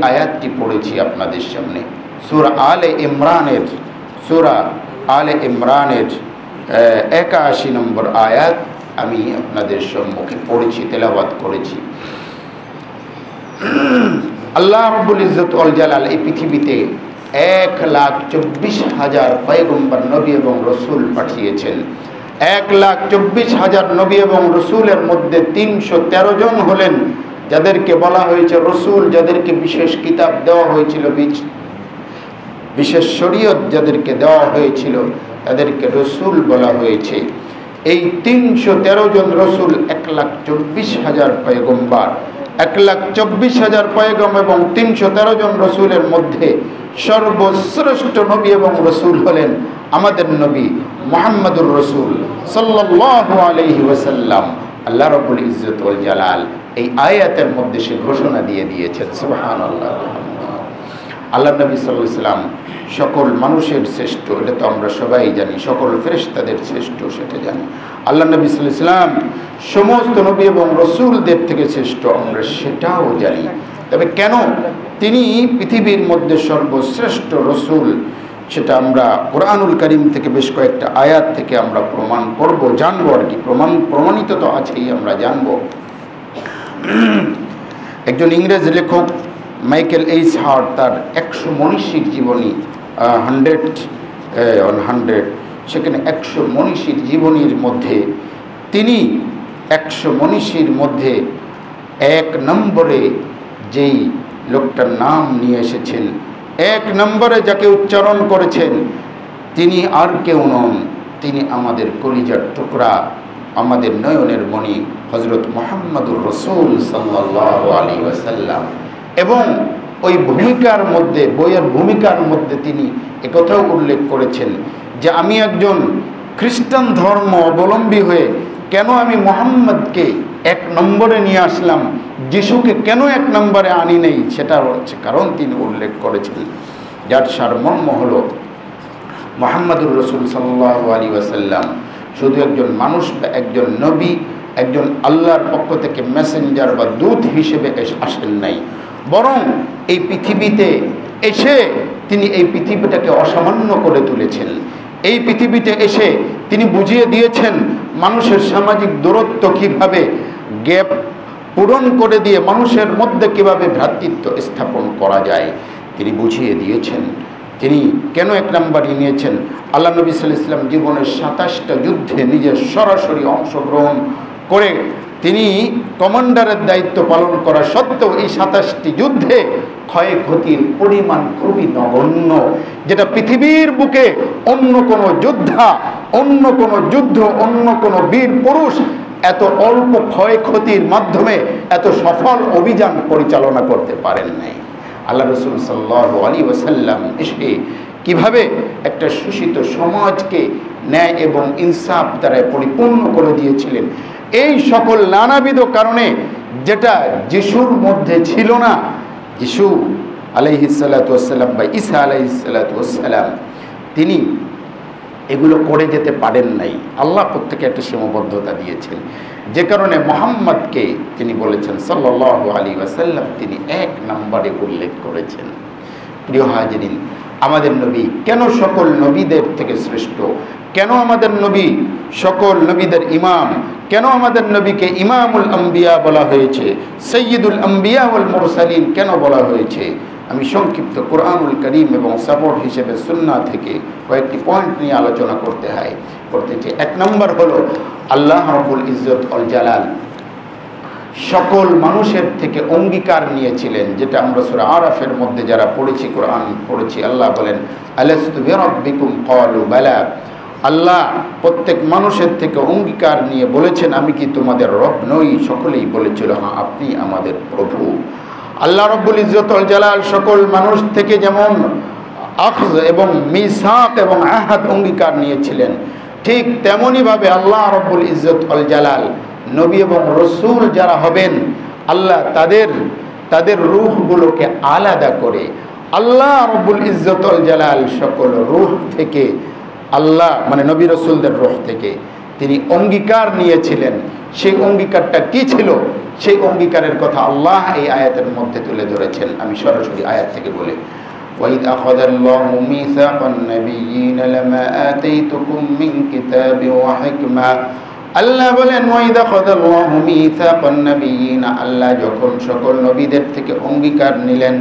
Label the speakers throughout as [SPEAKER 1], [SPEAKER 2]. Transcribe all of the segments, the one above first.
[SPEAKER 1] আয়াতটি পড়েছি আপনাদের সামনে। সূরা আলে ইমরানের 81 নম্বর আয়াত আমি আপনাদের সম্মুখে পড়েছি, তেলাওয়াত করেছি। আল্লাহ রাব্বুল ইজ্জত ওয়াল জালাল এই পৃথিবীতে 1,24,000 পয়গম্বর নবী এবং রসুল পাঠিয়েছেন। 1,24,000 নবী এবং রসুলের মধ্যে 313 জন হলেন যাদেরকে বলা হয়েছে রসুল, যাদেরকে বিশেষ কিতাব দেওয়া হয়েছিল, বিশেষ শরীয়ত যাদেরকে দেওয়া হয়েছিল তাদেরকে রসুল বলা হয়েছে। এই 313 জন রসুল 1,24,000 পয়গম্বর, 1,24,000 পয়গম্বর এবং 313 জন রসুলের মধ্যে সর্বশ্রেষ্ঠ নবী এবং রসুল হলেন আমাদের নবী মুহাম্মদুর রাসূল সাল্লাল্লাহু আলাইহি ওয়াসাল্লাম। আল্লাহ রাব্বুল ইজ্জত ওয়াল জালাল এই আয়াতের মধ্যে সে ঘোষণা দিয়ে দিয়েছেন, সুবহানাল্লাহ। আল্লাহ নবী সাল্লাল্লাহু আলাইহি ওয়াসাল্লাম সকল মানুষের শ্রেষ্ঠ, এটা তো আমরা সবাই জানি। সকল ফেরেশতাদের শ্রেষ্ঠ, সেটা জানি। আল্লাহ নবী সাল্লাল্লাহু আলাইহি ওয়াসাল্লাম সমস্ত নবী এবং রসুলদের থেকে শ্রেষ্ঠ, আমরা সেটাও জানি। তবে কেন তিনি পৃথিবীর মধ্যে সর্বশ্রেষ্ঠ রসুল, সেটা আমরা কোরআনুল কারীম থেকে বেশ কয়েকটা আয়াত থেকে আমরা প্রমাণ করব, জানবো আর কি। প্রমাণিত তো আছেই, আমরা জানব। একজন ইংরেজ লেখক মাইকেল এইচ হার্ট তার 100 মনীষীর জীবনী 100 সেখানে 100 মনীষীর জীবনীর মধ্যে তিনি 100 মনীষীর মধ্যে 1 নম্বরে যেই লোকটার নাম নিয়ে এসেছেন, 1 নম্বরে যাকে উচ্চারণ করেছেন, তিনি আর কেউ নন, তিনি আমাদের কলিজার টুকরা, আমাদের নয়নের মণি হযরত মুহাম্মদুর রাসূল সাল্লাল্লাহু আলাইহি ওয়াসাল্লাম। এবং ওই ভূমিকার মধ্যে, বইয়ের ভূমিকার মধ্যে তিনি একথাও উল্লেখ করেছেন যে আমি একজন খ্রিস্টান ধর্ম অবলম্বী হয়ে কেন আমি মুহাম্মদকে 1 নম্বরে নিয়ে আসলাম, যিশুকে কেন 1 নম্বরে আনি নেই, সেটা হচ্ছে কারণ তিনি উল্লেখ করেছেন, যার সারমর্ম হলো মুহাম্মদুর রাসূল সাল্লাল্লাহু আলাইহি ওয়াসাল্লাম শুধু একজন মানুষ বা একজন নবী, একজন আল্লাহর পক্ষ থেকে মেসেঞ্জার বা দূত হিসেবে আসেন নাই, বরং এই পৃথিবীতে এসে তিনি এই পৃথিবীটাকে অসামান্য করে তুলেছেন। এই পৃথিবীতে এসে তিনি বুঝিয়ে দিয়েছেন মানুষের সামাজিক দূরত্ব কিভাবে গ্যাপ পূরণ করে দিয়ে মানুষের মধ্যে কিভাবে ভ্রাতৃত্ব স্থাপন করা যায়, তিনি বুঝিয়ে দিয়েছেন। তিনি কেন 1 নম্বরে নিয়েছেন? আল্লাহ নবী সাল্লাল্লাহু আলাইহি ওয়াসাল্লাম জীবনের 27টা যুদ্ধে নিজের সরাসরি অংশগ্রহণ করে তিনি কমান্ডারের দায়িত্ব পালন করা সত্ত্বেও এই 27টি যুদ্ধে ক্ষয়ক্ষতির পরিমাণ খুবই নগণ্য, যেটা পৃথিবীর বুকে অন্য কোনো যোদ্ধা, অন্য কোনো যুদ্ধ, অন্য কোনো বীর পুরুষ এত অল্প ক্ষয়ক্ষতির মাধ্যমে এত সফল অভিযান পরিচালনা করতে পারেন নাই। আল্লাহ রাসূল সাল্লাল্লাহু আলাইহি ওয়াসাল্লাম এসে কিভাবে একটা শোষিত সমাজকে ন্যায় এবং ইনসাফ দ্বারা পরিপূর্ণ করে দিয়েছিলেন, এই সকল নানাবিধ কারণে যেটা যিশুর মধ্যে ছিল না, যিশু আলাইহিস সালাতু ওয়াস সালাম বা ঈসা আলাইহিস সালাতু ওয়াস সালাম তিনি এগুলো করে যেতে পারেন নাই। আল্লাহ প্রত্যেকে একটা সীমাবদ্ধতা দিয়েছেন, যে কারণে মুহাম্মদকে তিনি বলেছেন সাল্লাল্লাহু আলাইহি ওয়াসাল্লাম, তিনি 1 নম্বরে উল্লেখ করেছেন। প্রিয় হাজিরিন, আমাদের নবী কেন সকল নবীদের থেকে শ্রেষ্ঠ, কেন আমাদের নবী সকল নবীদের ইমাম, কেন আমাদের নবীকে ইমামুল আম্বিয়া বলা হয়েছে, সৈয়দুল আম্বিয়া ওয়াল মুরসালিন কেন বলা হয়েছে, আমি সংক্ষিপ্ত কোরআনুল কারীম এবং সাপোর্ট হিসেবে সুন্নাহ থেকে কয়েকটি পয়েন্ট নিয়ে আলোচনা করতে চাই। 1 নম্বর হলো আল্লাহ রাব্বুল ইজ্জত ওয়াল জালাল সকল মানুষের থেকে অঙ্গীকার নিয়েছিলেন, যেটা আমরা সূরা আরাফের মধ্যে যারা পড়েছি, কোরআন পড়েছি, আল্লাহ বলেন আলাস্তু বিরাব্বিকুম ক্বালু বালা। আল্লাহ প্রত্যেক মানুষের থেকে অঙ্গীকার নিয়ে বলেছেন আমি কি তোমাদের রব নই? সকলেই বলেছিল হ্যাঁ, আপনি আমাদের প্রভু। আল্লাহ রাব্বুল ইজ্জত ওয়াল জালাল সকল মানুষ থেকে যেমন আখজ এবং মিসাক এবং আহাদ অঙ্গীকার নিয়েছিলেন, ঠিক তেমনইভাবে আল্লাহ রাব্বুল ইজ্জত ওয়াল জালাল নবী এবং রসুল যারা হবেন, আল্লাহ তাদের রূহগুলোকে আলাদা করে আল্লাহ রাব্বুল ইজ্জত ওয়াল জালাল সকল রূহ থেকে, আল্লাহ মানে নবী রসুলদের রূহ থেকে তিনি অঙ্গীকার নিয়েছিলেন। সেই অঙ্গীকারটা কি ছিল? সেই অঙ্গীকারের কথা আল্লাহ এই আয়াতের মধ্যে তুলে ধরেছেন। আমি সরাসরি আয়াত থেকে বলি, وَإِذْ أَخَذَ اللَّهُ مِيثَاقَ النَّبِيِّينَ لَمَا آتَيْتُكُم مِّن كِتَابٍ وَحِكْمَةٍ। আল্লাহ বলেন ওয়াইদ আখাযাল্লাহু মিসাকান নাবিয়িনা, আল্লাহ যখন সকল নবীদের থেকে অঙ্গীকার নিলেন,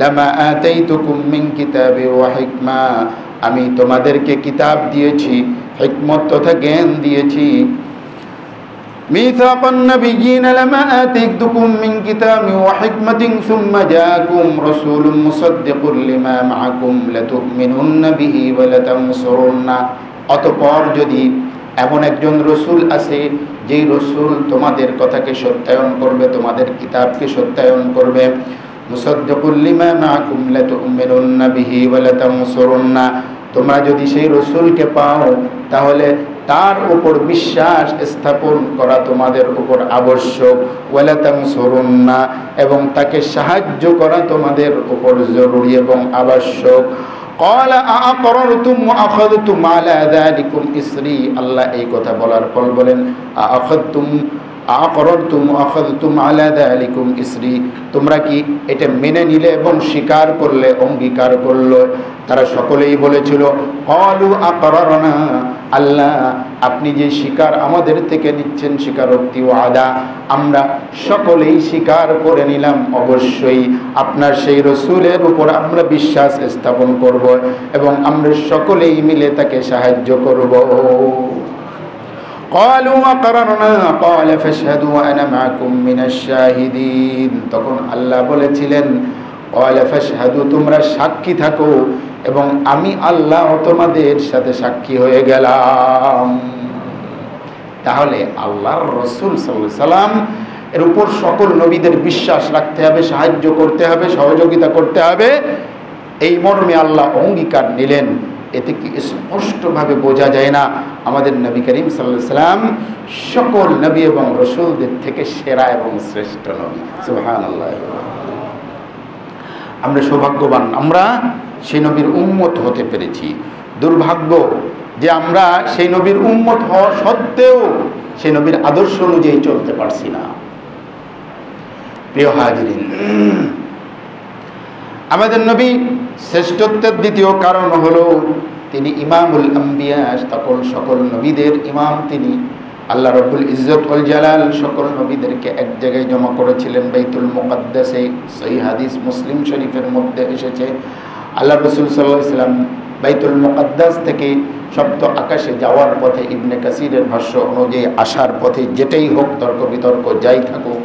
[SPEAKER 1] লামা আতাইতুকুম মিন কিতাবি ওয়া হিকমা, আমি তোমাদেরকে কিতাব দিয়েছি, হিকমত তথা জ্ঞান দিয়েছি। মিসাকান নাবিয়িনা লামা আতাইতুকুম মিন কিতাবি ওয়া হিকমাতিন সুম্মা জাআকুম রাসূলুম মুসাদ্দিকুল লিমা মাআকুম লাতুমিনুন্না বিহি ওয়া লাতানসুরুন্না। অতঃপর যদি এমন একজন রসুল আছে যেই রসুল তোমাদের কথাকে সত্যায়ন করবে, তোমাদের কিতাবকে সত্যায়ন করবে, মুসাদ্দিকুল লিমা মাআকুম লাতুমিনুন্না বিহি ওয়া লাতানসুরুন্না, তোমরা যদি সেই রসুলকে পাও তাহলে তার উপর বিশ্বাস স্থাপন করা তোমাদের উপর আবশ্যক, ওয়া লাতানসুরুন্না, এবং তাকে সাহায্য করা তোমাদের উপর জরুরি এবং আবশ্যক। قال أأقررتم وأخذتم على ذلكم إصري, আল্লাহ এই কথা বলার পর বলেন أأقررتم وأخذتم على ذلكم إصري, তোমরা কি এটা মেনে নিলে এবং স্বীকার করলে, অঙ্গীকার করলে? তারা সকলেই বলেছিল قالوا أقررنا, আল্লাহ আপনি যে স্বীকার আমাদের থেকে নিচ্ছেন, স্বীকারোক্তি ওয়াদা, আমরা সকলেই স্বীকার করে নিলাম, অবশ্যই আপনার সেই রসুলের উপর আমরা বিশ্বাস স্থাপন করব এবং আমরা সকলেই মিলে তাকে সাহায্য করব। قالوا أقررنا قال فاشهدوا وأنا معكم من الشاهدين, তখন আল্লাহ বলেছিলেন قال فاشهدوا, তোমরা সাক্ষী থাকো এবং আমি আল্লাহ তোমাদের সাথে সাক্ষী হয়ে গেলাম। তাহলে আল্লাহর রসুল সাল্লাল্লাহু আলাইহি সাল্লাম এর উপর সকল নবীদের বিশ্বাস রাখতে হবে, সাহায্য করতে হবে, সহযোগিতা করতে হবে, এই মর্মে আল্লাহ অঙ্গীকার নিলেন। এতে কি স্পষ্টভাবে বোঝা যায় না আমাদের নবী করিম সাল্লাল্লাহু আলাইহি সাল্লাম সকল নবী এবং রসুলদের থেকে সেরা এবং শ্রেষ্ঠ নবী? সুবহানাল্লাহ। আমরা সৌভাগ্যবান, আমরা সেই নবীর উম্মত হতে পেরেছি। দুর্ভাগ্য যে আমরা সেই নবীর উম্মত হওয়া সত্ত্বেও সেই নবীর আদর্শ অনুযায়ী চলতে পারছি না। প্রিয় হাজিরিন, আমাদের নবী শ্রেষ্ঠত্বের দ্বিতীয় কারণ হলো তিনি ইমামুল আম্বিয়া, সকল নবীদের ইমাম তিনি। আল্লাহ রাব্বুল ইজ্জত ওয়াল জালাল সকল নবীদেরকে এক জায়গায় জমা করেছিলেন বাইতুল মুকাদ্দাসে। সহিহ হাদিস মুসলিম শরীফের মধ্যে এসেছে, আল্লাহ রাসূল সাল্লাল্লাহু আলাইহি ওয়াসাল্লাম বাইতুল মুকাদ্দাস থেকে সপ্ত আকাশে যাওয়ার পথে, ইবনে কাসিরের ভাষ্য অনুযায়ী আসার পথে, যেটাই হোক তর্ক বিতর্ক যাই থাকুক,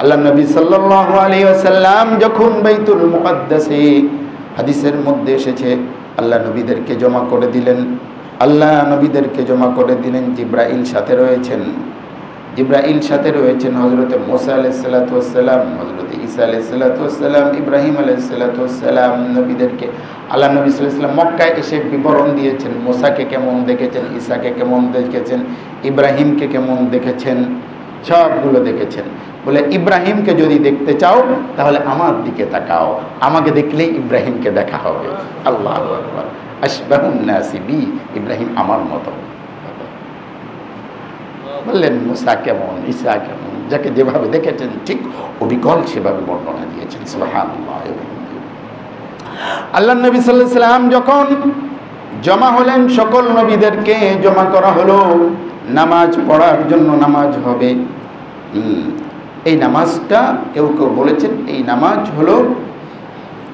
[SPEAKER 1] আল্লাহ নবী সাল্লাল্লাহু আলাইহি ওয়াসাল্লাম যখন বাইতুল মুকাদ্দাসে, হাদিসের মধ্যে এসেছে, আল্লাহ নবীদেরকে জমা করে দিলেন। জিব্রাইল সাথে রয়েছেন, হযরত মুসা আলাইহিস সালাতু ওয়াস সালাম, হযরত ঈসা আলাইহিস সালাতু ওয়াস সালাম, ইব্রাহিম আলাইহিস সালাতু ওয়াস সালাম। নবীদেরকে আল্লাহ নবী সাল্লাল্লাহু আলাইহি ওয়াসাল্লাম মক্কায় এসে বিবরণ দিয়েছেন, মুসাকে কেমন দেখেছেন, ঈসাকে কেমন দেখেছেন, ইব্রাহিমকে কেমন দেখেছেন, সবগুলো দেখেছেন। বলে ইব্রাহিমকে যদি দেখতে চাও তাহলে আমার দিকে তাকাও, আমাকে দেখলেই ইব্রাহিমকে দেখা হবে। আল্লাহু আকবার। আশবাহুন নাসি বি, ইব্রাহিম আমার মতো। বললেন মুসা কেমন, ঈসা কেমন, যাকে যেভাবে দেখেছেন ঠিক অবিকল সেভাবে বর্ণনা দিয়েছেন। সুবহানাল্লাহ। আল্লাহ নবী সাল্লাল্লাহু আলাইহি ওয়াসাল্লাম যখন জমা হলেন, সকল নবীদেরকে জমা করা হলো নামাজ পড়ার জন্য। নামাজ হবে, এই নামাজটা কেউ কেউ বলেছেন এই নামাজ হলো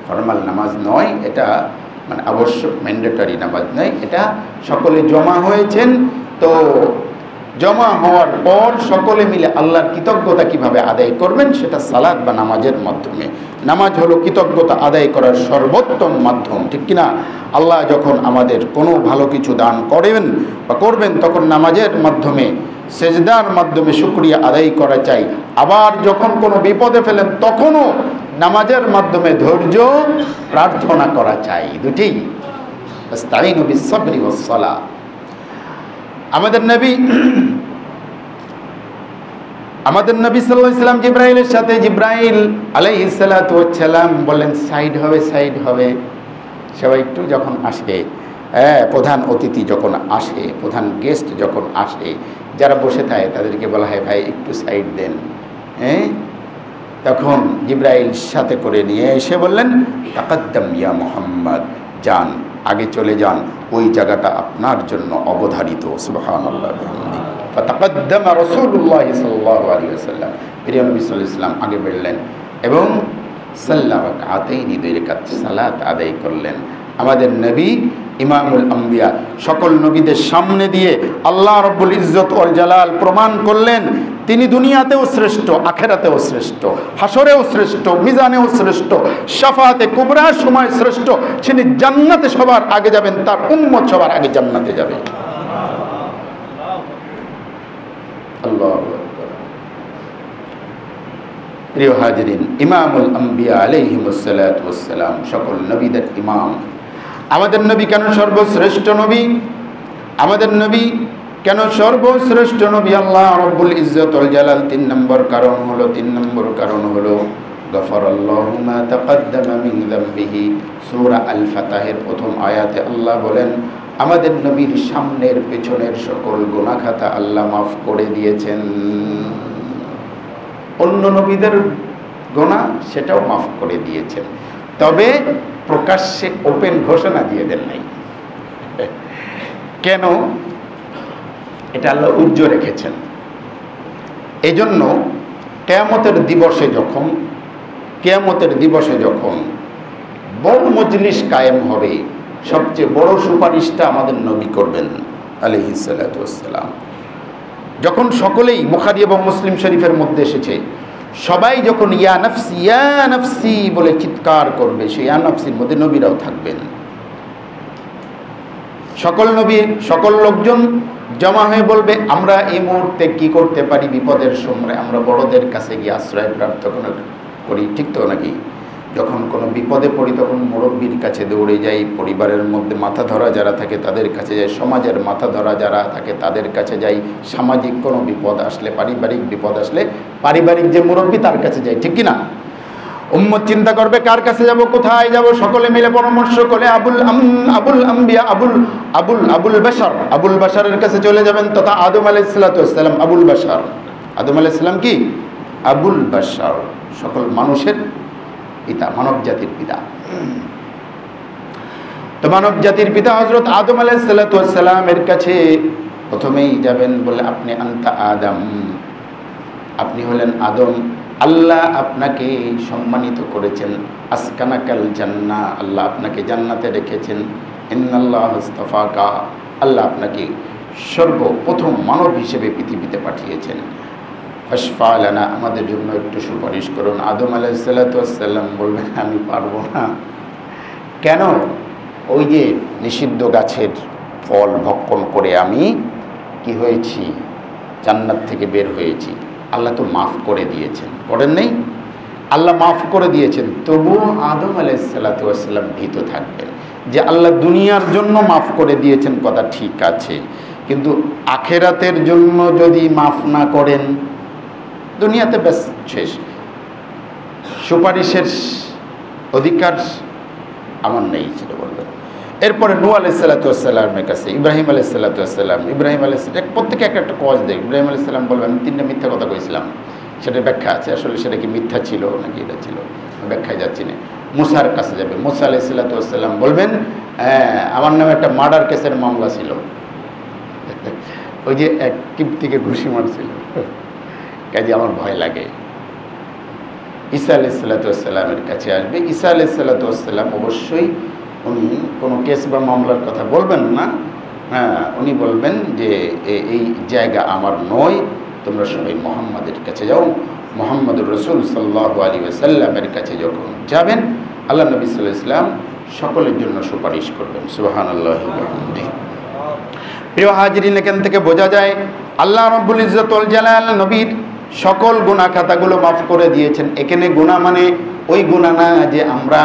[SPEAKER 1] ফরমাল নামাজ নয়, এটা মানে আবশ্যক ম্যান্ডেটরি নামাজ নয়, এটা সকলে জমা হয়েছেন। তো জমা হওয়ার পর সকলে মিলে আল্লাহর কৃতজ্ঞতা কিভাবে আদায় করবেন সেটা সালাত বা নামাজের মাধ্যমে। নামাজ হলো কৃতজ্ঞতা আদায় করার সর্বোত্তম মাধ্যম, ঠিক কিনা? আল্লাহ যখন আমাদের কোনো ভালো কিছু দান করেন বা করবেন তখন নামাজের মাধ্যমে, সেজদার মাধ্যমে শুকরিয়া আদায় করা চাই। আবার যখন কোনো বিপদে ফেলেন তখনও নামাজের মাধ্যমে ধৈর্য প্রার্থনা করা চাই। দুটি আস্তাইনু বিস-সাবরি ওয়াস-সালাহ। আমাদের নবী সাল্লাল্লাহু আলাইহি ওয়াসাল্লাম জিবরাইলের সাথে, জিবরাইল আলাইহিস সালাতু ওয়াস সালাম বললেন সাইড হবে। সবাই একটু যখন আসে প্রধান অতিথি যখন আসে, প্রধান গেস্ট যখন আসে, যারা বসে থাকে তাদেরকে বলা হয় ভাই একটু সাইড দেন। তখন জিবরাইল সাথে করে নিয়ে এসে বললেন তাকাদ্দাম ইয়া মুহাম্মদ, যান আগে চলে যান, ওই জায়গাটা আপনার জন্য অবধারিত। সুবহানাল্লাহ বিহামদিহি। ফাতাকাদ্দামা রাসূলুল্লাহ সাল্লাল্লাহু আলাইহি ওয়াসাল্লাম, প্রিয় নবী সাল্লাল্লাহু আলাইহি ওয়াসাল্লাম আগে বেরলেন এবং সাল্লা রাকাতাইনি, 2 রাকাত সালাত আদায় করলেন। আমাদের নবী ইমামুল আম্বিয়া, সকল নবীদের সামনে দিয়ে আল্লাহ রাব্বুল ইজ্জত ওয়াল জালাল প্রমাণ করলেন তিনি দুনিয়াতেও শ্রেষ্ঠ, আখেরাতেও শ্রেষ্ঠ, হাসরেও শ্রেষ্ঠ, মিজানেও শ্রেষ্ঠ, শাফাআতে কুবরার সময় শ্রেষ্ঠ। তিনি জান্নাতে সবার আগে যাবেন, তার উম্মত সবার আগে জান্নাতে যাবে। আল্লাহু আকবার। প্রিয় হাজিরিন, ইমামুল আম্বিয়া আলাইহিমুস সালাতু ওয়াস সালাম, সকল নবীদের ইমাম। আমাদের নবী কেন সর্বশ্রেষ্ঠ নবী? আমাদের নবী কেন সর্বশ্রেষ্ঠ নবী? আল্লাহ রাব্বুল ইজ্জত ওয়াল জালাল 3 নম্বর কারণ হলো গফারাল্লাহু মা তাকাদ্দামা মিন যামবিহি। সূরা আল ফাতাহের প্রথম আয়াতে আল্লাহ বলেন আমাদের নবীর সামনের পেছনের সকল গুনাহ খাতা আল্লাহ মাফ করে দিয়েছেন। অন্য নবীদের গুনাহ সেটাও মাফ করে দিয়েছেন, তবে প্রকাশ্যে ওপেন ঘোষণা দিয়ে দেন নাই। কেন? এটা আল্লাহ উজ্জ্ব রেখেছেন। এজন্য কিয়ামতের দিবসে যখন বড় মজলিস কায়েম হবে, সবচেয়ে বড় সুপারিশটা আমাদের নবী করবেন আলাইহিস সালাতু ওয়াস সালাম। যখন সকলেই, বুখারী এবং মুসলিম শরীফের মধ্যে এসেছে, সবাই যখন ইয়া নাফসি বলে চিৎকার করবে, সেই ইয়া নাফসির মধ্যে নবীরাও থাকবেন। সকল লোকজন জমা হয়ে বলবে আমরা এই মুহূর্তে কি করতে পারি? বিপদের সময় আমরা বড়দের কাছে গিয়ে আশ্রয় প্রার্থনা করি, ঠিক তো নাকি? যখন কোনো বিপদে পড়ি তখন মুরব্বীর কাছে দৌড়ে যাই, পরিবারের মধ্যে মাথা ধরা যারা থাকে তাদের কাছে যাই, সমাজের মাথা ধরা যারা থাকে তাদের কাছে যাই, সামাজিক কোনো বিপদ আসলে, পারিবারিক বিপদ আসলে পারিবারিক যে মুরব্বী তার কাছে যাই, ঠিক কিনা? উম্মত চিন্তা করবে কার কাছে যাব, কোথায় যাব? সকলে মিলে পরামর্শ করে আবুল বাশারের কাছে চলে যাবেন, তথা আদম আলাইহিস সালাতু ওয়াস সালাম। আদম আলাইহিস সালাম কি? আবুল বাশার, সকল মানুষের পিতা, মানব জাতির পিতা। তো মানব জাতির পিতা হযরত আদম আলাইহিস সালাতু ওয়াস সালামের কাছে প্রথমেই যাবেন, বলে আপনি আনতা আদম, আপনি হলেন আদম। আল্লাহ আপনাকে সম্মানিত করেছেন, আসকানাকাল জান্নাহ, আল্লাহ আপনাকে জান্নাতে রেখেছেন। ইন্নাল্লাহ ইসতাফাকা, আল্লাহ আপনাকে সর্বপ্রথম মানব হিসেবে পৃথিবীতে পাঠিয়েছেন। ফাশফা লানা, আমাদের জন্য একটু সুপারিশ করুন। আদম আলাইহিস সালাতু ওয়াস সালাম বলবেন আমি পারবো না। কেন? ওই যে নিষিদ্ধ গাছের ফল ভক্ষণ করে আমি কি হয়েছি? জান্নাত থেকে বের হয়েছি। আল্লাহ তো মাফ করে দিয়েছেন, করেন নেই? আল্লাহ মাফ করে দিয়েছেন, তবুও আদম আলাইহিস সালাতু ওয়াস সালাম ভীত থাকবেন যে আল্লাহ দুনিয়ার জন্য মাফ করে দিয়েছেন, কথা ঠিক আছে, কিন্তু আখেরাতের জন্য যদি মাফ না করেন, দুনিয়াতে ব্যাস শেষ, সুপারিশের অধিকার আমার নেই, সেটা বলবেন। এরপরে নূহ আলাইহিস সালাতু ওয়াস সালামের কাছে ইব্রাহিম আলাইহিস সালাতু ওয়াস সালাম, ইব্রাহিম আলাইহিস সালাম, প্রত্যেকে একটা কজ দেয়। ইব্রাহিম আলাইহিস সালাম বলবেন আমি 3টা মিথ্যা কথা কইছিলাম, সেটা ব্যাখ্যা আছে, আসলে সেটা কি মিথ্যা ছিল নাকি এটা ছিল, ব্যাখ্যায় যাচ্ছি না। মুসার কাছে যাবে, মুসা আলাইহিস সালাতু ওয়াস সালাম বলবেন আমার নামে একটা মার্ডার কেসের মামলা ছিল, ওই যে এক কিপ্তিকে ঘুষি মারছিল, কাজে আমার ভয় লাগে। ঈসা আলাইহিস সালাতু ওয়াস সালামের কাছে আসবে। ঈসা আলাইহিস সালাতু ওয়াস সালাম অবশ্যই উনি কোনো কেস বা মামলার কথা বলবেন না, উনি বলবেন যে এই জায়গা আমার নয়, তোমরা সবাই মুহাম্মাদের কাছে যাও। মুহাম্মদুর রাসূল সাল্লাল্লাহু আলাইহি ওয়াসাল্লামের কাছে যখন যাবেন, আল্লাহ নবী সাল্লাল্লাহু আলাইহি ওয়াসাল্লাম সকলের জন্য সুপারিশ করবেন। সুবহানাল্লাহি ওয়া বিহামদিহি। প্রিয় হাজিরিন, এখান থেকে বোঝা যায় আল্লাহ রাব্বুল ইজ্জত ওয়াল জালাল নবীর সকল গুনাহ খাতাগুলো মাফ করে দিয়েছেন। এখানে গুনাহ মানে ওই গুনাহ না যে আমরা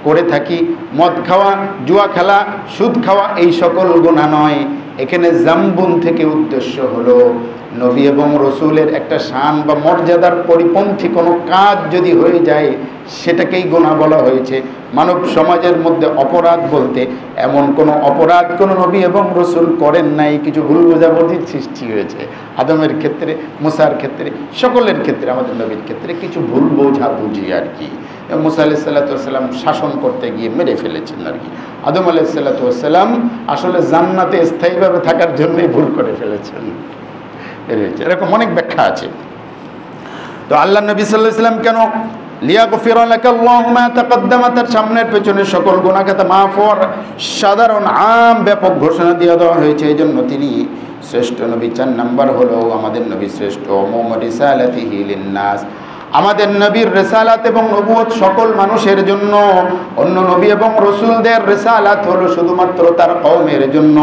[SPEAKER 1] করে থাকি, মদ খাওয়া, জুয়া খেলা, সুদ খাওয়া, এই সকল গুনাহ নয়। এখানে জাম্বুন থেকে উদ্দেশ্য হলো নবী এবং রসুলের একটা শান বা মর্যাদার পরিপন্থী কোনো কাজ যদি হয়ে যায় সেটাকেই গুনাহ বলা হয়েছে। মানব সমাজের মধ্যে অপরাধ বলতে এমন কোনো অপরাধ কোনো নবী এবং রসুল করেন নাই। কিছু ভুল বোঝাবুঝির সৃষ্টি হয়েছে আদমের ক্ষেত্রে, মুসার ক্ষেত্রে, সকলের ক্ষেত্রে, আমাদের নবীর ক্ষেত্রে কিছু ভুল বোঝাবুঝি আর কি। মুসা আলাইহিসসালাম শাসন করতে গিয়ে মেরে ফেলেছেন আর কি। আদম আলাইহিসসালাম আসলে জান্নাতে স্থায়ীভাবে থাকার জন্যই ভুল করে ফেলেছেন। এরকম অনেক ব্যাখ্যা আছে। তো আল্লাহ নবী সাল্লাল্লাহু আলাইহি ওয়াসাল্লাম কেন লিয়াগফিরা লাকাল্লাহু মা তাকাদ্দামা, তার সামনের পেছনের সকল গুনাহ খাতা মাফ হওয়ার সাধারণ আম ব্যাপক ঘোষণা দিয়ে দেওয়া হয়েছে। এই জন্য তিনি শ্রেষ্ঠ নবী। 4 নাম্বার হলো আমাদের নবী শ্রেষ্ঠ মুহাম্মদ রিসালাতিহি লিন-নাস, আমাদের নবীর রিসালাত এবং নবুয়ত সকল মানুষের জন্য। অন্য নবী এবং রাসূলদের রিসালাত হলো শুধুমাত্র তার কওমের জন্য।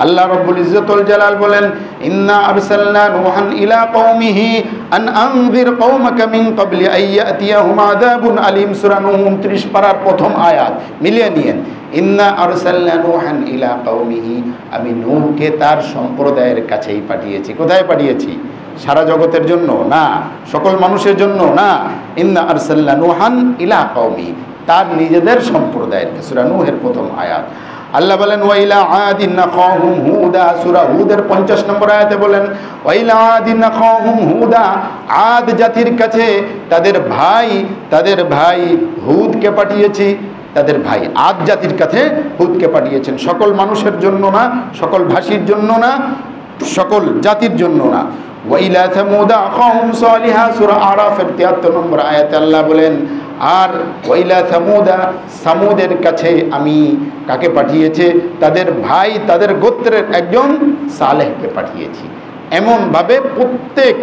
[SPEAKER 1] আল্লাহ রাব্বুল ইজ্জতুল জালাল বলেন, ইন্না আরসালনা নূহান ইলা কওমিহি আন আনযির কওমাকা মিন ক্বাবলি আন ইয়াতিয়াহুম আযাবুন আলীম। সূরা নূহ 29 পারার প্রথম আয়াত মিলিয়ে নিয়েন। ইন্না আরসালনা নূহান ইলা কওমিহি, আমি নূহকে তার সম্প্রদায়ের কাছেই পাঠিয়েছি। কোথায় পাঠিয়েছি? সারা জগতের জন্য না, সকল মানুষের জন্য না। ইন্না আরসালনা নূহান ইলা কওমি, তার নিজেদের সম্প্রদায়ের। সূরা নূহের প্রথম আয়াত। আল্লাহ বলেন ওয়াইলা আদিন নাখাহুম হুদা, সূরা হুদের 50 নম্বর আয়াতে বলেন ওয়াইলা আদিন নাখাহুম হুদা, আদ জাতির কাছে তাদের ভাই হুদকে পাঠিয়েছি। তাদের ভাই আদ জাতির কাছে হুদকে পাঠিয়েছেন। সকল মানুষের জন্য না, সকল ভাষীর জন্য না, সকল জাতির জন্য না। ওয়াইলা সামুদা আখাহুম সালিহা, সূরা আরাফের 73 নম্বর আয়াতে আল্লাহ বলেন আর ওয়াইলা সামুদা, সামুদের কাছে আমি কাকে পাঠিয়েছে? তাদের ভাই, তাদের গোত্রের একজন সালেহকে পাঠিয়েছি। এমনভাবে প্রত্যেক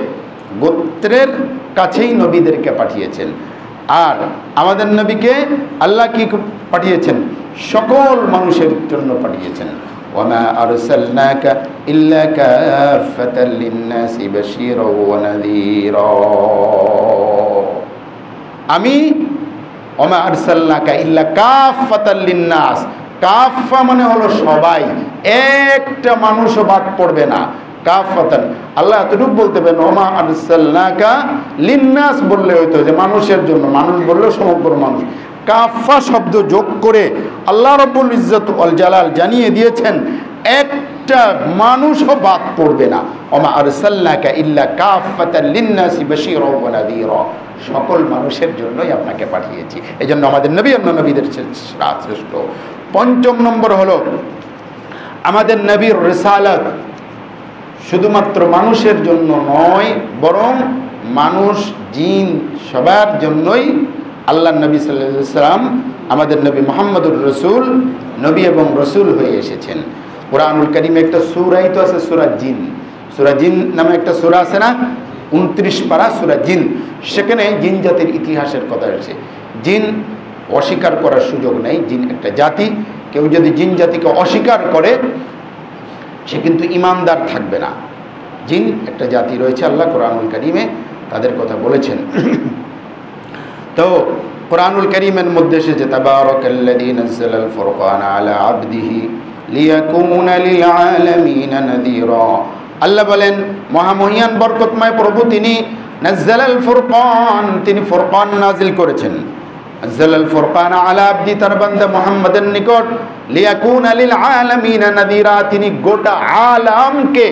[SPEAKER 1] গোত্রের কাছেই নবীদেরকে পাঠিয়েছেন। আর আমাদের নবীকে আল্লাহ কি পাঠিয়েছেন? সকল মানুষের জন্য পাঠিয়েছেন। ওয়ামা আরসালনাকা ইল্লা কাফাতাল লিন-নাসি বাশীরা ওয়া নাযীরা, আমি ওমা আরসালনাকা ইল্লা কাফাতাল লিন-নাস, কাফা মানে হলো সবাই, একটা মানুষও বাদ পড়বে না। কাফাতান, আল্লাহ এতটুকু বলতে পারেন ওমা আরসালনাকা লিন-নাস বললে হইতো যে মানুষের জন্য, মানুষ বললে সমগ্র মানুষ। কাফা শব্দ যোগ করে আল্লাহ রাব্বুল ইজ্জত ওয়াল জালাল জানিয়ে দিয়েছেন একটা মানুষও বাদ পড়বে না। ওমা আরসালনাকা ইল্লা কাফাতাল লিন-নাসি বাশীরা ওয়া নাযীরা, সকল মানুষের জন্যই আপনাকে পাঠিয়েছি। এজন্য আমাদের নবী অন্য নবীদের শ্রেষ্ঠ। 5 নম্বর হলো আমাদের নবীর রিসালাত শুধুমাত্র মানুষের জন্য নয়, বরং মানুষ জিন সবার জন্যই আল্লাহ নবী সাল্লাল্লাহু আলাইহি ওয়াসাল্লাম আমাদের নবী মুহাম্মদুর রাসূল নবী এবং রাসূল হয়ে এসেছেন। কুরআনুল কারীমে একটা সূরাই তো আছে, সূরা জিন। সূরা জিন নামে একটা সূরা আছে না, 29 পারা সূরা জিন। সেখানে জিন জাতির ইতিহাসের কথা আছে। জিন অস্বীকার করার সুযোগ নেই, জিন একটা জাতি। কেউ যদি জিন জাতিকে অস্বীকার করে সে কিন্তু ঈমানদার থাকবে না। জিন একটা জাতি রয়েছে, আল্লাহ কুরআনুল কারীমে তাদের কথা বলেছেন। তো কুরআনুল কারীমের মধ্যে এসেছে তাবারাকাল্লাযী নাযালাল ফুরকানা আলা আবদিহি লিয়াকুনা লিল আলামিনা নাযীরা। আল্লাহ বলেন মহামহিয়ান বরকতময় প্রভু তিনি নাযালাল ফুরকান, তিনি ফুরকান নাজিল করেছেন। নাযালাল ফুরকান আলা আবদি, তার বান্দা মুহাম্মাদের নিকট লিয়াকুনা লিল আলামিনা নাযীরা, তিনি গোটা আলামকে,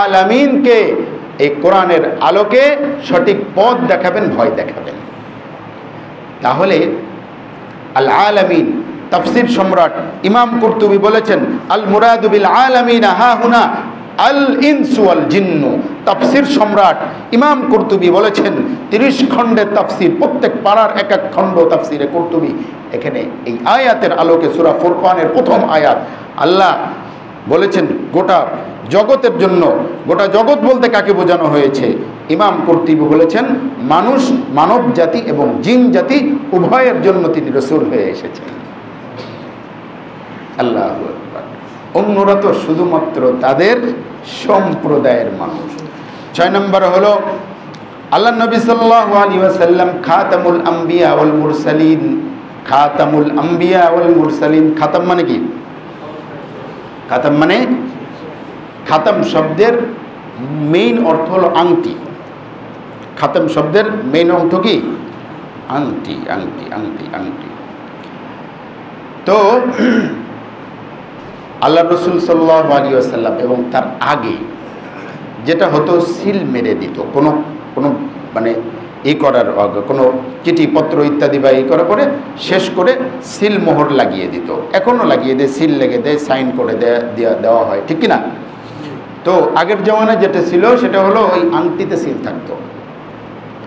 [SPEAKER 1] আলামিনকে এই কোরআনের আলোকে সঠিক পথ দেখাবেন, ভয় দেখাবেন। তাহলে আল আলামিন, তাফসীর সম্রাট ইমাম কুরতুবী বলেছেন আল মুরাদু বিল আলামিন হা হুনা আল ইনসু ওয়াল জিন্নু। তাফসীর সম্রাট ইমাম কুরতুবী বলেছেন 30 খণ্ডের তাফসীর, প্রত্যেক পারার এক এক খণ্ড তাফসীরে কুরতুবী। এখানে এই আয়াতের আলোকে সূরা ফুরকানের প্রথম আয়াত আল্লাহ বলেছেন গোটা জগতের জন্য। গোটা জগৎ বলতে কাকে বোঝানো হয়েছে? ইমাম কুরতুবী বলেছেন মানুষ, মানব জাতি এবং জিন জাতি উভয়ের জন্য তিনি রাসূল হয়ে এসেছেন। আল্লাহু আকবার। অন্যরা তো শুধুমাত্র তাদের সম্প্রদায়ের মানুষ। 6 নম্বর হলো আল্লাহ নবী সাল্লাল্লাহু আলাইহি ওয়াসাল্লাম খাতামুল আম্বিয়া ওয়াল মুরসালিন। খাতামুল আম্বিয়া ওয়াল মুরসালিন, খাতাম মানে কি? খাতাম মানে, খাতাম শব্দের মেইন অর্থ হলো আংটি। খাতেম শব্দের মেইন অর্থ কি? আংটি, আংটি, আংটি, আংটি। তো আল্লাহ রসুল সাল্লাল্লাহু আলাইহি ওয়াসাল্লাম এবং তার আগে যেটা হতো, সিল মেরে দিত। কোনো কোনো মানে করার কোনো চিঠিপত্র ইত্যাদি বা করার পরে শেষ করে সিল মোহর লাগিয়ে দিত। এখনও লাগিয়ে দেয়, সিল লেগে দেয়, সাইন করে দেওয়া হয়, ঠিক কিনা? তো আগের জমানায় যেটা ছিল সেটা হলো ওই আংটিতে সিল থাকতো।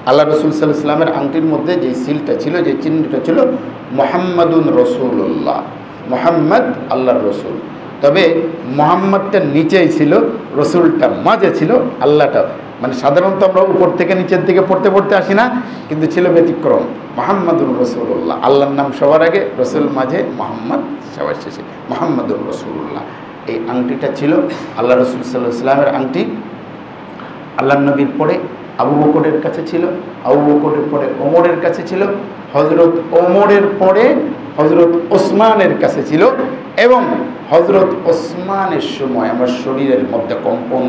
[SPEAKER 1] আল্লাহ রসুল সাল্লাল্লাহু আলাইহি ওয়াসাল্লামের আংটির মধ্যে যে সিলটা ছিল, যে চিহ্নটা ছিল, মুহাম্মাদুন রাসূলুল্লাহ, মুহাম্মদ আল্লাহর রসুল। তবে মুহাম্মদটার নিচেই ছিল, রসুলটা মাঝে ছিল, আল্লাহটা মানে সাধারণত আমরা উপর থেকে নিচের দিকে পড়তে পড়তে আসি না, কিন্তু ছিল ব্যতিক্রম। মুহাম্মাদুর রাসূলুল্লাহ, আল্লাহর নাম সবার আগে, রসুল মাঝে, মুহাম্মদ সবার শেষে, মুহাম্মাদুর রাসূলুল্লাহ। এই আংটিটা ছিল আল্লাহ রসুল সাল্লাল্লাহু আলাইহি ওয়াসাল্লামের আংটি। আল্লাহর নবীর পরে আবু বকরের কাছে ছিল, আবু বকরের পরে ওমরের কাছে ছিল, হযরত ওমরের পরে হযরত ওসমানের কাছে ছিল। এবং হযরত ওসমানের সময় আমার শরীরের মধ্যে কম্পন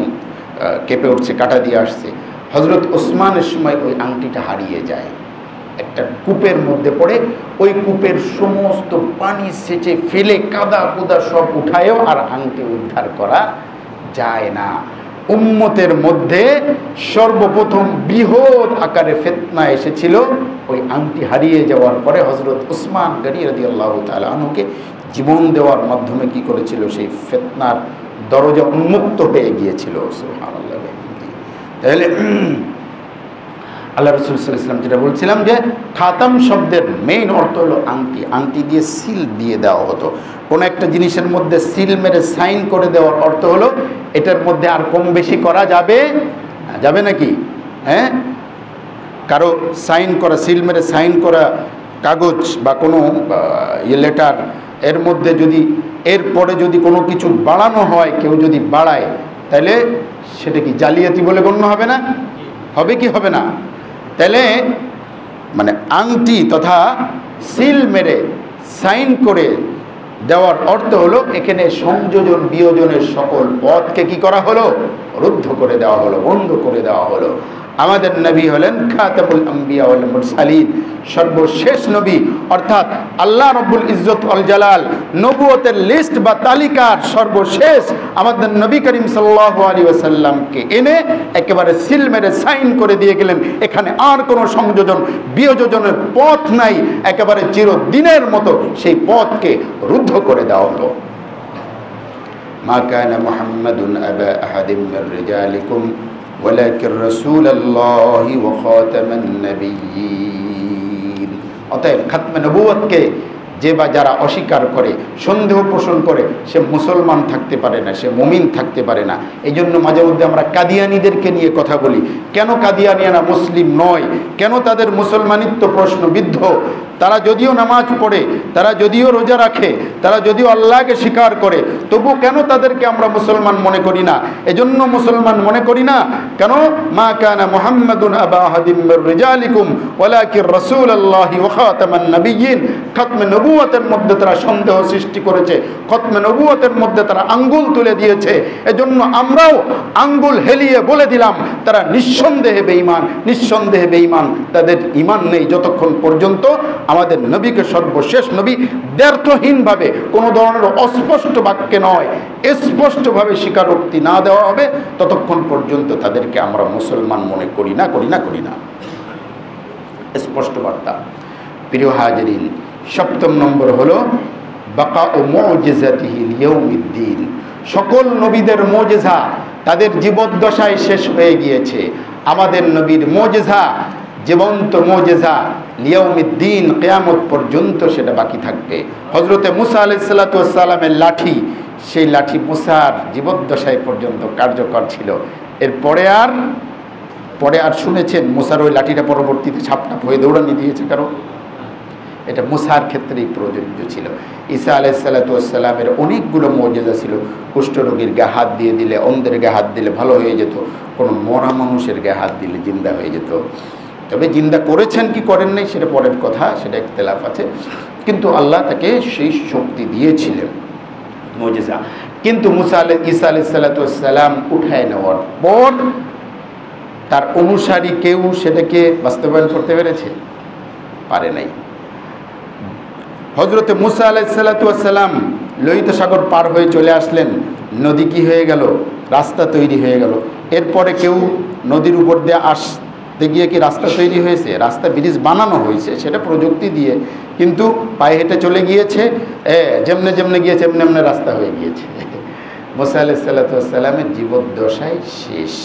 [SPEAKER 1] কেঁপে উঠছে, কাটা দিয়ে আসছে। হযরত ওসমানের সময় ওই আংটিটা হারিয়ে যায়, একটা কূপের মধ্যে পড়ে। ওই কূপের সমস্ত পানি সেচে ফেলে কাদা কুদা সব উঠায়ও আর আংটি উদ্ধার করা যায় না। উম্মতের মধ্যে সর্বপ্রথম বৃহৎ আকারে ফিতনা এসেছিল ওই আংটি হারিয়ে যাওয়ার পরে। হযরত উসমান গনি রাদিয়াল্লাহু তাআলা আনহুকে জীবন দেওয়ার মাধ্যমে কি করেছিল, সেই ফিতনার দরজা উন্মুক্ত হয়ে গিয়েছিল। সুবহানাল্লাহ। তাহলে আল্লাহ রাসূল সাল্লাল্লাহু আলাইহি ওয়াসাল্লাম যেটা বলছিলাম, যে খাতাম শব্দের মেইন অর্থ হলো আংটি। আংটি দিয়ে সিল দিয়ে দেওয়া হতো। কোনো একটা জিনিসের মধ্যে সিল মেরে সাইন করে দেওয়ার অর্থ হলো এটার মধ্যে আর কম বেশি করা যাবে যাবে নাকি? হ্যাঁ, কারো সাইন করা, সিল মেরে সাইন করা কাগজ বা কোনো লেটার, এর মধ্যে যদি এরপরে যদি কোনো কিছু বাড়ানো হয়, কেউ যদি বাড়ায়, তাহলে সেটা কি জালিয়াতি বলে গণ্য হবে না? হবে কি হবে না? তাহলে মানে আংটি তথা সিল মেরে সাইন করে দেওয়ার অর্থ হলো এখানে সংযোজন বিয়োজনের সকল পথকে কি করা হলো? রুদ্ধ করে দেওয়া হলো, বন্ধ করে দেওয়া হলো। আমাদের নবী হলেন খাতামুল আম্বিয়া ওয়াল মুরসালিন, সর্বশেষ নবী, অর্থাৎ আল্লাহ রব্বুল ইজ্জত ওয়াল জালাল নবুয়তের লিস্ট বা তালিকার সর্বশেষ আমাদের নবী করিম সাল্লাল্লাহু আলাইহি ওয়াসাল্লামকে এনে একেবারে সিল মেরে সাইন করে দিয়ে গেলেন। এখানে আর কোনো সংযোজন বিয়োজনের পথ নাই, একেবারে চিরদিনের মতো সেই পথকে রুদ্ধ করে দেওয়া হলো। মা কানা মুহাম্মাদুন আবা আহাদিম মির রিজালিকুম ওয়ালাকিন রাসূলুল্লাহি ওয়া খাতামান নাবিয়্যিন। অতএব খাতমে নবুয়তকে যে বা যারা অস্বীকার করে, সন্দেহ পোষণ করে, সে মুসলমান থাকতে পারে না, সে মুমিন থাকতে পারে না। এই জন্য মাঝে মধ্যে আমরা কাদিয়ানীদেরকে নিয়ে কথা বলি। কেন কাদিয়ানীরা মুসলিম নয়? কেন তাদের মুসলমানিত্ব প্রশ্নবিদ্ধ? তারা যদিও নামাজ পড়ে, তারা যদিও রোজা রাখে, তারা যদিও আল্লাহকে স্বীকার করে, তবু কেন তাদেরকে আমরা মুসলমান মনে করি না? এজন্য মুসলমান মনে করি না কেন? মা কানা মুহাম্মাদুন আবা আহাদিম মির রিজালিকুম ওয়ালাকিন রাসূলুল্লাহি ওয়া খাতামান নাবিয়্যিন। খাতমে নবুয়তের মধ্যে তারা সন্দেহ সৃষ্টি করেছে, খাতমে নবুয়তের মধ্যে তারা আঙ্গুল তুলে দিয়েছে। এজন্য আমরাও আঙ্গুল হেলিয়ে বলে দিলাম তারা নিঃসন্দেহে বেঈমান, নিঃসন্দেহে বেঈমান। তাদের ঈমান নেই যতক্ষণ পর্যন্ত আমাদের নবীকে সর্বশেষ নবী দ্ব্যর্থহীনভাবে, কোনো ধরনের অস্পষ্ট বাক্যে নয়, স্পষ্টভাবে স্বীকারোক্তি না দেওয়া হবে, ততক্ষণ পর্যন্ত তাদেরকে আমরা মুসলমান মনে করি না, করি না, করি না। স্পষ্ট বার্তা। প্রিয় হাজিরিন, সপ্তম নম্বর হলো বাকা ও মুজিজাতিহি লিয়াউমিদ্দিন। সকল নবীদের মুজিজা তাদের জীবদ্দশায় শেষ হয়ে গিয়েছে। আমাদের নবীর মুজিজা, জীবন্ত মুজিজা, লিয়াউমিদ্দিন, কিয়ামত পর্যন্ত সেটা বাকি থাকবে। হযরতে মুসা আলাইহিস সালাতু ওয়াস সালামের লাঠি, সেই লাঠি মুসার জীবদ্দশায় পর্যন্ত কার্যকর ছিল। এরপরে আর শুনেছেন মুসার ওই লাঠিটা পরবর্তীতে ছাপটাপ হয়ে দৌড়ানি দিয়েছে কারো? এটা মুসার ক্ষেত্রেই প্রযোজ্য ছিল। ঈসা আলাইহিস সালাতু ওয়াস সালামের অনেকগুলো মুজিজা ছিল। কুষ্ঠরোগীর গায়ে হাত দিয়ে দিলে, অন্ধের গায়ে হাত দিলে ভালো হয়ে যেত, কোনো মরা মানুষের গায়ে হাত দিলে জিন্দা হয়ে যেত। তবে জিন্দা করেছেন কি করেন নাই সেটা পরের কথা, সেটা ইখতিলাফ আছে, কিন্তু আল্লাহ তাকে সেই শক্তি দিয়েছিলেন মুজিজা। কিন্তু ঈসা আলাইহিস সালাম উঠায় নেওয়ার পর তার অনুসারী কেউ সেটাকে বাস্তবায়ন করতে পেরেছে? পারে নাই। হযরতে মুসা আলাইহিস সালাম লোহিত সাগর পার হয়ে চলে আসলেন, নদী কি হয়ে গেল? রাস্তা তৈরি হয়ে গেল। এরপরে কেউ নদীর উপর দিয়ে আসতে গিয়ে কি রাস্তা তৈরি হয়েছে? রাস্তা ব্রিজ বানানো হয়েছে, সেটা প্রযুক্তি দিয়ে, কিন্তু পায়ে হেঁটে চলে গিয়েছে, যেমনে যেমনে গিয়েছে এমনি এমনি রাস্তা হয়ে গিয়েছে। মুসা আলাইহিস সালামের জীবদ্দশায় শেষ।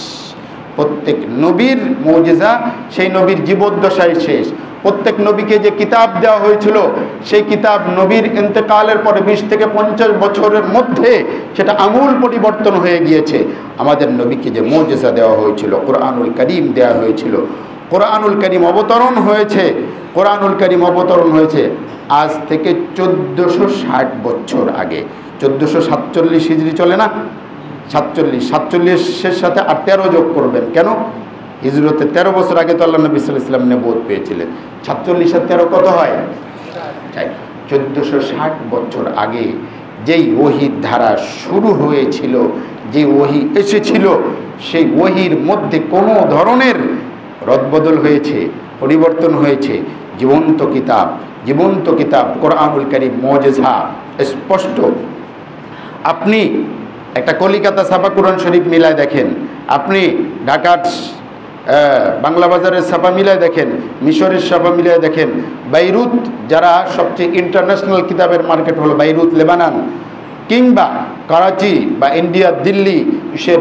[SPEAKER 1] প্রত্যেক নবীর মুজিজা সেই নবীর জীবদ্দশায় শেষ। প্রত্যেক নবীকে যে কিতাব দেওয়া হয়েছিল, সেই কিতাব নবীর ইন্তেকালের পরে 20 থেকে 50 বছরের মধ্যে সেটা আমূল পরিবর্তন হয়ে গিয়েছে। আমাদের নবীকে যে মুজিজা দেওয়া হয়েছিল, কোরআনুল কারীম দেওয়া হয়েছিল, কোরআনুল কারীম অবতরণ হয়েছে, কোরআনুল কারীম অবতরণ হয়েছে আজ থেকে 1460 বছর আগে। 1447 হিজরি চলে না? 47-এর সাথে আর 13 যোগ করবেন। কেন? হিজরতে 13 বছর আগে তো আল্লাহ নবী সাল্লাল্লাহু আলাইহি ওয়াসাল্লাম নবুয়ত পেয়েছিলেন। 47 আর 13 কত হয়? 1460 বছর আগে যেই ওহীর ধারা শুরু হয়েছিল, যে ওহী এসেছিল, সেই ওহীর মধ্যে কোনো ধরনের রদবদল হয়েছে, পরিবর্তন হয়েছে? জীবন্ত কিতাব কোরআনুল কারীম মুজিজা স্পষ্ট। আপনি একটা কলিকাতা ছাপা কোরআন শরীফ মিলায় দেখেন, আপনি ঢাকার বাংলা বাজারের ছাপা মিলায় দেখেন, মিশরের ছাপা মিলায় দেখেন, বাইরুত, যারা সবচেয়ে ইন্টারন্যাশনাল কিতাবের মার্কেট হলো বাইরুত লেবানন, কিংবা করাচি বা ইন্ডিয়া দিল্লি, সে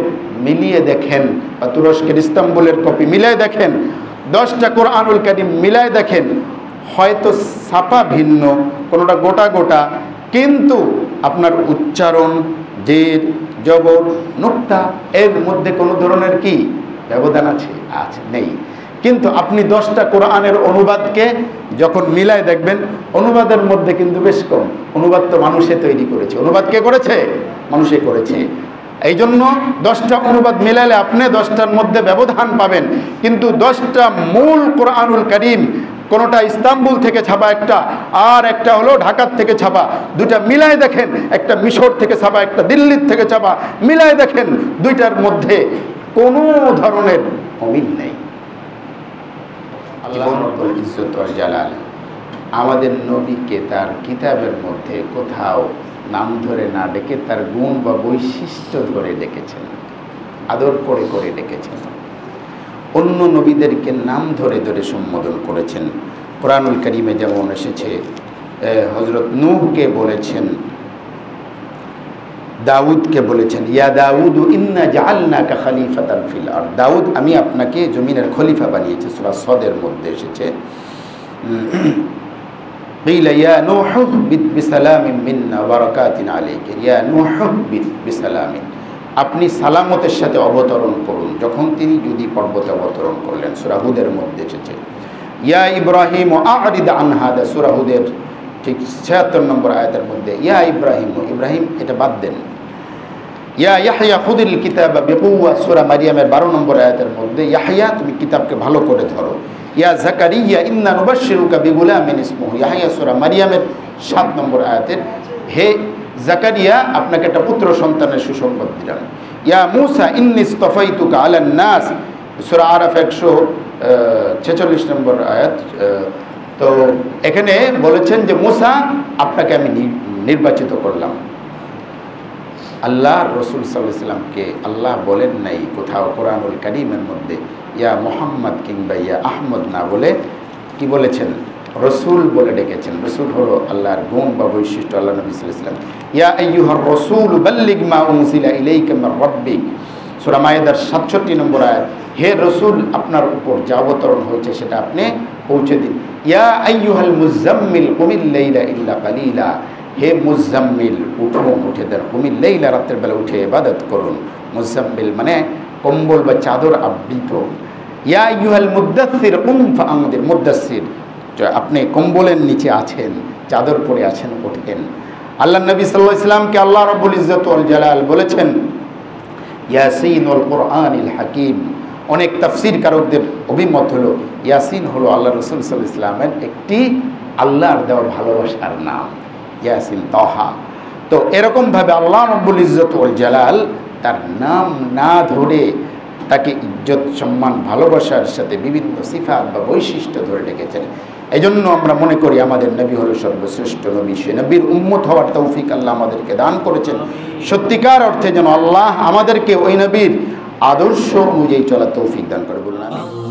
[SPEAKER 1] মিলিয়ে দেখেন, বা তুরস্কের ইস্তাম্বুলের কপি মিলায় দেখেন, 10টা কোরআনুল কারীম মিলায় দেখেন, হয়তো ছাপা ভিন্ন, কোনোটা গোটা গোটা, কিন্তু আপনার উচ্চারণ, জের, জবর, নুক্তা এর মধ্যে কোনো ধরনের কি ব্যবধান আছে? নেই। কিন্তু আপনি 10টা কোরআনের অনুবাদকে যখন মিলায় দেখবেন, অনুবাদের মধ্যে কিন্তু বেশ কম। অনুবাদ তো মানুষে তৈরি করেছে। অনুবাদ কে করেছে? মানুষে করেছে। এই জন্য 10টা অনুবাদ মিলালে আপনি 10টার মধ্যে ব্যবধান পাবেন, কিন্তু 10টা মূল কোরআনুল কারীম, কোনোটা ইস্তাম্বুল থেকে ছাপা একটা, আর একটা হলো ঢাকার থেকে ছাপা, দুটা মিলায় দেখেন, একটা মিশর থেকে ছাপা, একটা দিল্লির থেকে ছাপা, মিলায় দেখেন, দুইটার মধ্যে কোনো ধরনের অমিল নেই। আল্লাহ রব্বুল ইজ্জত ওয়াল জালাল আমাদের নবীকে তার কিতাবের মধ্যে কোথাও নাম ধরে না ডেকে তার গুণ বা বৈশিষ্ট্য ধরে ডেকেছেন, আদর করে করে ডেকেছেন। অন্য নবীদেরকে নাম ধরে ধরে সম্বোধন করেছেন। কোরআনুল কারীমে যেমন এসেছে, হযরত নূহকে বলেছেন, দাউদকে বলেছেন, ইয়া দাউদ ইন্না জাআলনাকা খলিফাতান ফিল আরদ, দাউদ আমি আপনাকে জমিনের খলিফা বানিয়েছি। সূরা সদের মধ্যে এসেছে, কিলা ইয়া নূহ বিসালামিন মিন্না ওয়া বারাকাতিন আলাইকা, ইয়া নূহ বিসালামিন, আপনি সালামতের সাথে অবতরণ করুন। যখন তিনি যদি পর্বতে অবতরণ করলেন, সূরা হুদের মধ্যে এসেছে। ইয়া ইব্রাহিম আ'রিদ আন হাদা, সূরা হুদের ঠিক 76 নম্বর আয়াতের মধ্যে, ইয়া ইব্রাহিম, ইব্রাহিম এটা বাদ দেন। ইয়া ইয়াহইয়া খুদিল কিতাবা বিকুওয়া, সূরা মারিয়ামের 12 নম্বর আয়াতের মধ্যে, ইয়াহইয়া তুমি কিতাবকে ভালো করে ধরো। ইয়া জাকারিয়া ইন্না নুবাশশিরুকা বিগুলামিন ইসমুহু, ইয়াহইয়া সূরা মারিয়ামের 7 নম্বর আয়াতের, হে জাকারিয়া আপনাকে একটা পুত্র সন্তানের সুসংবাদ দিলাম। ইয়া মূসা ইন্নী ইসতাফাইতুকা আলান নাস, সূরা আরাফ 146 নম্বর আয়াত। তো এখানে বলেছেন যে মূসা আপনাকে আমি নির্বাচিত করলাম। আল্লাহ রসুল সাল্লাল্লাহু আলাইহি ওয়াসাল্লামকে আল্লাহ বলেন নাই কোথাও কোরআনুল কারীমের মধ্যে ইয়া মুহাম্মদ কিংবা ইয়া আহমদ না বলে কি বলেছেন? রসুল বলে ডেকেছেন। রসুল হলো আল্লাহর গুণ বা বৈশিষ্ট্য। আল্লাহ নবী সাল্লাল্লাহু আলাইহি ওয়াসাল্লাম ইয়া আইয়ুহার রাসূল বাল্লিগ মা উনজিলা ইলাইকা মির রাব্বিক, সূরা মায়েদার 67 নম্বর আয়াত, হে রসুল আপনার উপর যা অবতরণ হয়েছে সেটা আপনি পৌঁছে দিন। ইয়া আইয়ুহাল মুজাম্মিল কুমিল লাইলা ইল্লা কালিলা, হে মুজাম্মিল উঠুন, উঠে দেন, কুমিল লাইলা রাতের বেলা উঠে ইবাদত করুন। মুজাম্মিল মানে কম্বল বা চাদর আবৃত। ইয়া আইয়ুহাল মুদ্দাসসির কুম ফাআনদির, মুদ্দাসসির আপনি কম্বলের নিচে আছেন, চাদর পরে আছেন, ওঠেন। আল্লাহ নবী সাল্লাল্লাহু আলাইহি ওয়াসাল্লামকে আল্লাহ রাব্বুল ইজ্জত ওয়াল জালাল বলেছেন ইয়াসিন ওয়াল কুরআনিল হাকিম। অনেক তাফসীর কারকদের অভিমত হলো ইয়াসিন হলো আল্লাহ রাসূল সাল্লাল্লাহু আলাইহি ওয়াসাল্লামের একটি আল্লাহর দেওয়া ভালোবাসার নাম। ইয়াসিন, তাহা, তো এরকমভাবে আল্লাহ রব্বুল ইজ্জত ওয়াল জালাল তার নাম না ধরে তাকে ইজ্জত সম্মান ভালোবাসার সাথে বিভিন্ন সিফাত বা বৈশিষ্ট্য ধরে ডেকেছেন। এই জন্য আমরা মনে করি আমাদের নবী হলো সর্বশ্রেষ্ঠ নবী, সে নবীর উম্মত হওয়ার তৌফিক আল্লাহ আমাদেরকে দান করেছেন। সত্যিকার অর্থে যেন আল্লাহ আমাদেরকে ওই নবীর আদর্শ অনুযায়ী চলার তৌফিক দান করে, বলুন আমিন।